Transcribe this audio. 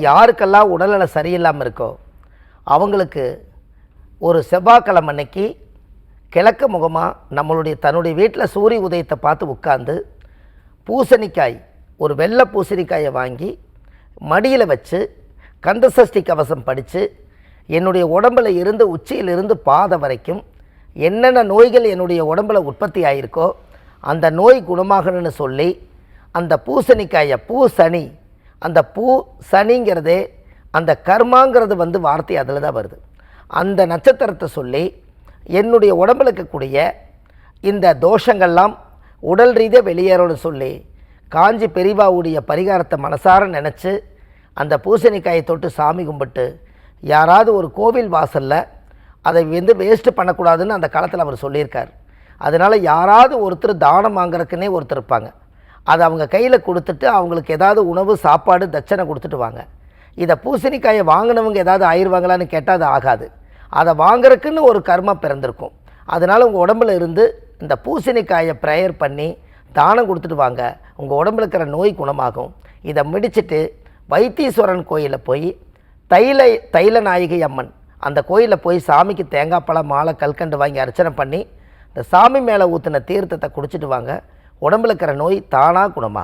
யாருக்கெல்லாம் உடல்நல சரியில்லாமல் இருக்கோ அவங்களுக்கு ஒரு செவ்வாய்க்கிழமை அன்னைக்கு கிழக்கு முகமாக நம்மளுடைய தன்னுடைய வீட்டில் சூரிய உதயத்தை பார்த்து உட்கார்ந்து பூசணிக்காய், ஒரு வெள்ளை பூசணிக்காயை வாங்கி மடியில் வச்சு கந்தசஷ்டி கவசம் படித்து என்னுடைய உடம்பில் இருந்து உச்சியிலிருந்து பாதம் வரைக்கும் என்னென்ன நோய்கள் என்னுடைய உடம்பில் உற்பத்தி ஆகிருக்கோ அந்த நோய் குணமாகணும்னு சொல்லி அந்த பூசணிக்காயை, பூ சனி, அந்த பூ சனிங்கிறதே அந்த கர்மாங்கிறது வார்த்தை அதில் தான் வருது. அந்த நட்சத்திரத்தை சொல்லி என்னுடைய உடம்பில் இருக்கக்கூடிய இந்த தோஷங்கள்லாம் உடல் ரீதியாக வெளியேறணும்னு சொல்லி காஞ்சி பெரியவாவுடைய பரிகாரத்தை மனசார நினச்சி அந்த பூசணிக்காயை தொட்டு சாமி கும்பிட்டு, யாராவது ஒரு கோவில் வாசலில் அதை வேஸ்ட்டு பண்ணக்கூடாதுன்னு அந்த காலத்தில் அவர் சொல்லியிருக்கார். அதனால் யாராவது ஒருத்தர் தானம் வாங்குறதுக்குன்னே ஒருத்தர் இருப்பாங்க. அதை அவங்க கையில் கொடுத்துட்டு அவங்களுக்கு ஏதாவது உணவு, சாப்பாடு, தட்சணை கொடுத்துட்டு வாங்க. இதை பூசணிக்காயை வாங்கினவங்க ஏதாவது ஆயிடுவாங்களான்னு கேட்டால் அது ஆகாது. அதை வாங்குறதுக்குன்னு ஒரு கர்மா பிறந்திருக்கும். அதனால் உங்கள் உடம்புல இருந்து இந்த பூசணிக்காயை ப்ரேயர் பண்ணி தானம் கொடுத்துட்டு வாங்க, உங்கள் உடம்புல இருக்கிற நோய் குணமாகும். இதை முடிச்சுட்டு வைத்தீஸ்வரன் கோயிலில் போய் தைல நாயகி அம்மன் அந்த கோயிலில் போய் சாமிக்கு தேங்காய் பழம், மாலை, கல்கண்டு வாங்கி அர்ச்சனை பண்ணி இந்த சாமி மேலே ஊற்றின தீர்த்தத்தை குடிச்சிட்டு வாங்க. உடம்புல இருக்கிற நோய் தானாக குணமாகும்.